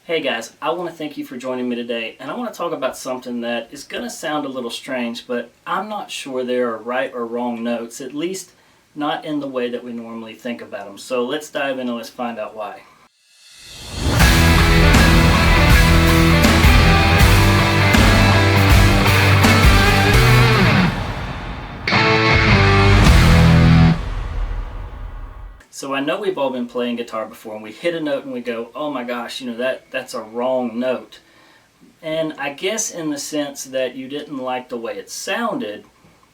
Hey guys, I want to thank you for joining me today, and I want to talk about something that is going to sound a little strange, but I'm not sure there are right or wrong notes, at least not in the way that we normally think about them. So let's dive in and let's find out why. So I know we've all been playing guitar before and we hit a note and we go, oh my gosh, that's a wrong note. And I guess in the sense that you didn't like the way it sounded,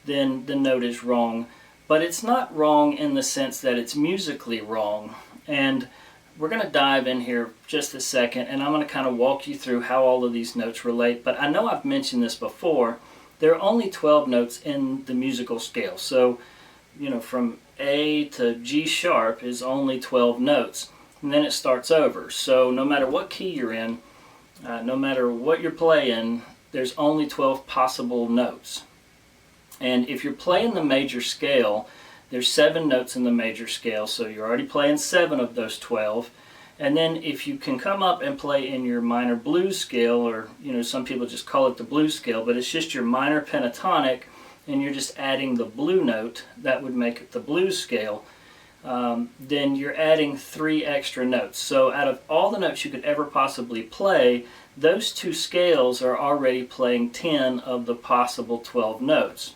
then the note is wrong. But it's not wrong in the sense that it's musically wrong. And we're going to dive in here just a second and I'm going to kind of walk you through how all of these notes relate. But I know I've mentioned this before, there are only 12 notes in the musical scale. So, from A to G sharp is only 12 notes, and then it starts over. So no matter what key you're in, no matter what you're playing, there's only 12 possible notes. And if you're playing the major scale, there's 7 notes in the major scale, so you're already playing 7 of those 12. And then if you can come up and play in your minor blues scale, or some people just call it the blues scale, but it's just your minor pentatonic, and you're just adding the blue note, that would make it the blues scale, then you're adding 3 extra notes. So out of all the notes you could ever possibly play, those 2 scales are already playing 10 of the possible 12 notes.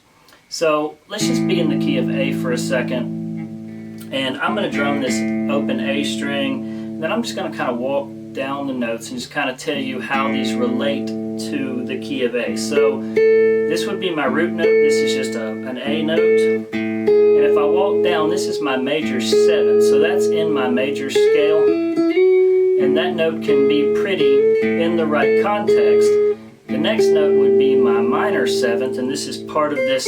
So let's just be in the key of A for a second, and I'm going to drum this open A string, and then I'm just going to kind of walk down the notes and just kind of tell you how these relate to the key of A. So this would be my root note, this is just an A note, and if I walk down, this is my major 7, so that's in my major scale, and that note can be pretty in the right context. The next note would be my minor 7th, and this is part of this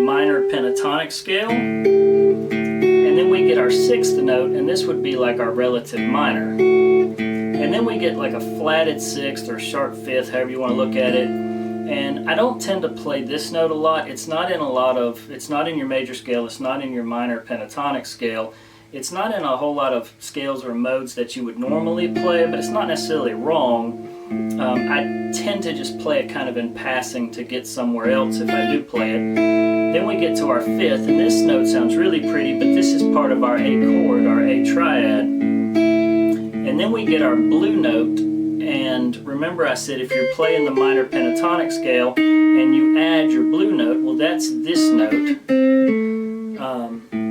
minor pentatonic scale, and then we get our 6th note, and this would be like our relative minor, and then we get like a flatted 6th or sharp 5th, however you want to look at it. And I don't tend to play this note a lot. It's not in your major scale, it's not in your minor pentatonic scale. It's not in a whole lot of scales or modes that you would normally play, but it's not necessarily wrong. I tend to just play it kind of in passing to get somewhere else if I do play it. Then we get to our 5th, and this note sounds really pretty, but this is part of our A chord, our A triad. And then we get our blue note. And remember I said if you're playing the minor pentatonic scale and you add your blue note, well that's this note.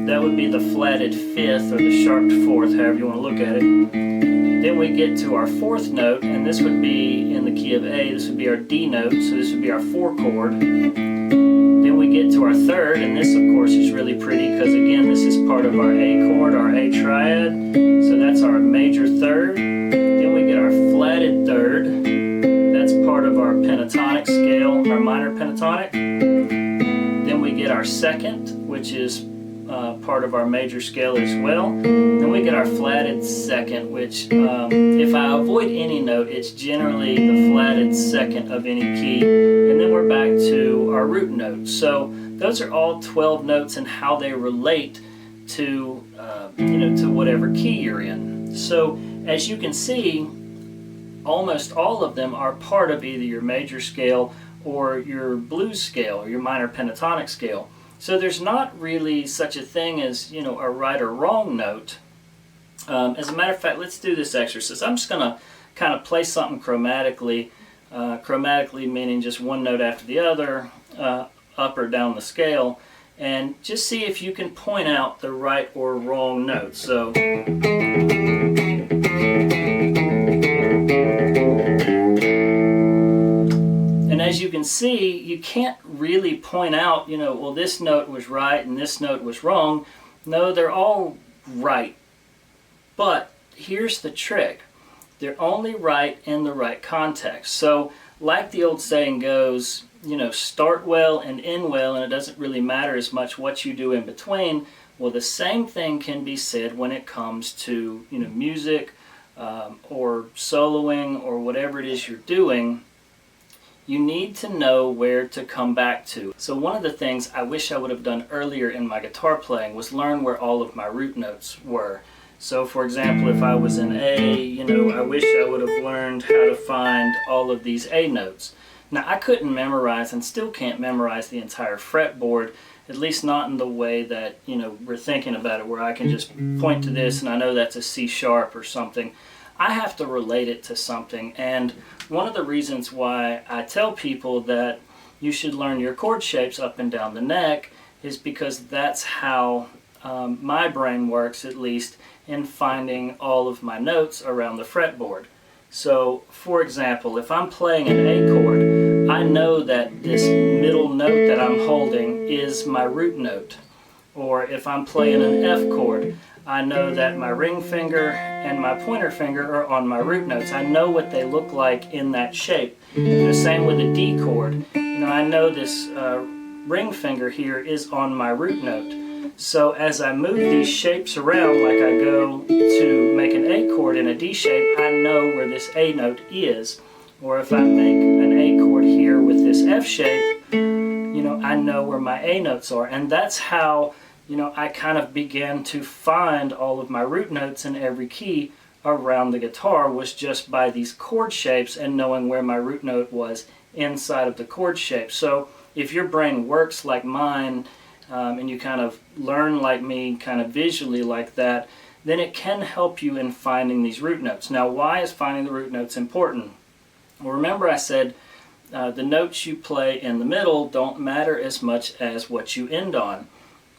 That would be the flatted 5th or the sharp 4th, however you want to look at it. Then we get to our 4th note, and this would be in the key of A, this would be our D note, so this would be our 4 chord. Then we get to our 3rd, and this of course is really pretty because again this is part of our A chord, our A triad, so that's our major 3rd. Our flatted 3rd, that's part of our pentatonic scale, our minor pentatonic. Then we get our 2nd, which is part of our major scale as well. Then we get our flatted 2nd, which if I avoid any note, it's generally the flatted 2nd of any key. And then we're back to our root note. So those are all 12 notes and how they relate to to whatever key you're in. So as you can see, almost all of them are part of either your major scale or your blues scale or your minor pentatonic scale. So there's not really such a thing as a right or wrong note. As a matter of fact, let's do this exercise. I'm just going to kind of play something chromatically. Chromatically meaning just one note after the other, up or down the scale, and just see if you can point out the right or wrong note. So as you can see, you can't really point out, well, this note was right and this note was wrong. No, they're all right. But here's the trick. They're only right in the right context. So, like the old saying goes, start well and end well, and it doesn't really matter as much what you do in between. Well, the same thing can be said when it comes to, music or soloing or whatever it is you're doing. You need to know where to come back to. So one of the things I wish I would have done earlier in my guitar playing was learn where all of my root notes were. So for example, if I was in A, you know, I wish I would have learned how to find all of these A notes. Now I couldn't memorize and still can't memorize the entire fretboard, at least not in the way that, you know, we're thinking about it, where I can just point to this and I know that's a C sharp or something. I have to relate it to something, and one of the reasons why I tell people that you should learn your chord shapes up and down the neck is because that's how my brain works, at least in finding all of my notes around the fretboard. So for example, if I'm playing an A chord, I know that this middle note that I'm holding is my root note. Or if I'm playing an F chord, I know that my ring finger and my pointer finger are on my root notes. I know what they look like in that shape. The same with a D chord. You know, I know this ring finger here is on my root note. So as I move these shapes around, like I go to make an A chord in a D shape, I know where this A note is. Or if I make an A chord here with this F shape, you know, I know where my A notes are. And that's how, you know, I kind of began to find all of my root notes in every key around the guitar, was just by these chord shapes and knowing where my root note was inside of the chord shape. So if your brain works like mine, and you kind of learn like me, kind of visually like that, then it can help you in finding these root notes. Now, why is finding the root notes important? Well, remember I said the notes you play in the middle don't matter as much as what you end on.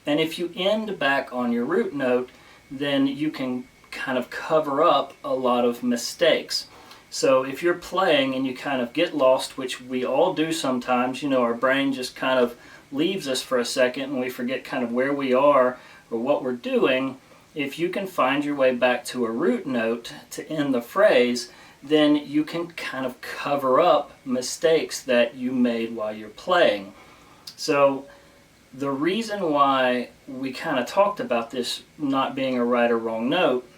And if you end back on your root note, then you can kind of cover up a lot of mistakes. So if you're playing and you kind of get lost, which we all do sometimes, you know, our brain just kind of leaves us for a second and we forget kind of where we are or what we're doing. If you can find your way back to a root note to end the phrase, then you can kind of cover up mistakes that you made while you're playing. So the reason why we kind of talked about this not being a right or wrong note,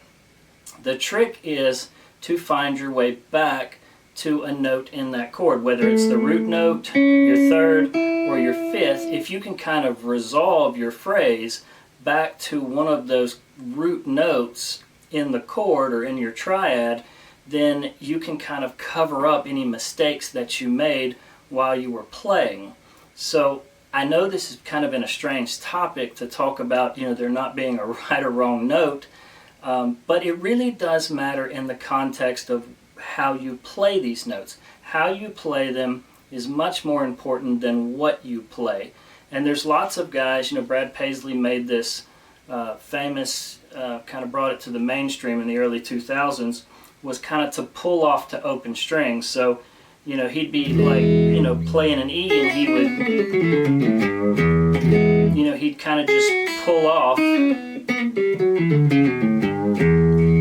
the trick is to find your way back to a note in that chord, whether it's the root note, your third, or your fifth. If you can kind of resolve your phrase back to one of those root notes in the chord or in your triad, then you can kind of cover up any mistakes that you made while you were playing. So I know this has kind of been a strange topic to talk about, you know, there not being a right or wrong note, but it really does matter in the context of how you play these notes. How you play them is much more important than what you play. And there's lots of guys, you know, Brad Paisley made this famous, kind of brought it to the mainstream in the early 2000s, was kind of to pull off to open strings. So, you know, he'd be like, you know, playing an E and he would, you know, he'd kind of just pull off, you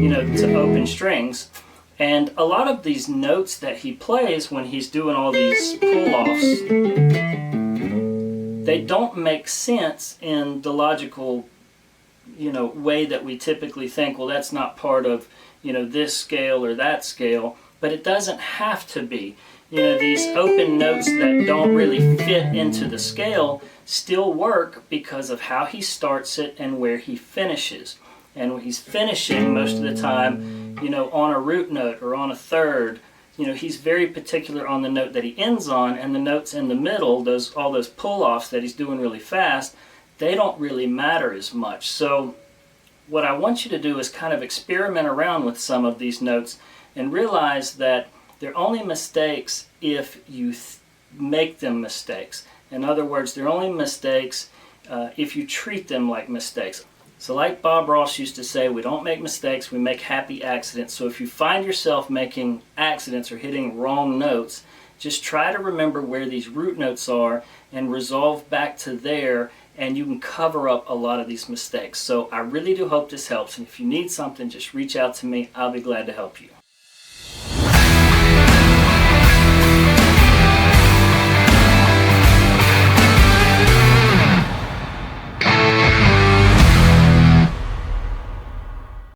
know, to open strings. And a lot of these notes that he plays when he's doing all these pull-offs, they don't make sense in the logical, you know, way that we typically think, well, that's not part of, you know, this scale or that scale, but it doesn't have to be. You know, these open notes that don't really fit into the scale still work because of how he starts it and where he finishes. And when he's finishing most of the time, you know, on a root note or on a third, you know, he's very particular on the note that he ends on, and the notes in the middle, all those pull-offs that he's doing really fast, they don't really matter as much. So what I want you to do is kind of experiment around with some of these notes and realize that they're only mistakes if you make them mistakes. In other words, they're only mistakes if you treat them like mistakes. So like Bob Ross used to say, we don't make mistakes, we make happy accidents. So if you find yourself making accidents or hitting wrong notes, just try to remember where these root notes are and resolve back to there, and you can cover up a lot of these mistakes. So I really do hope this helps, and if you need something, just reach out to me. I'll be glad to help you.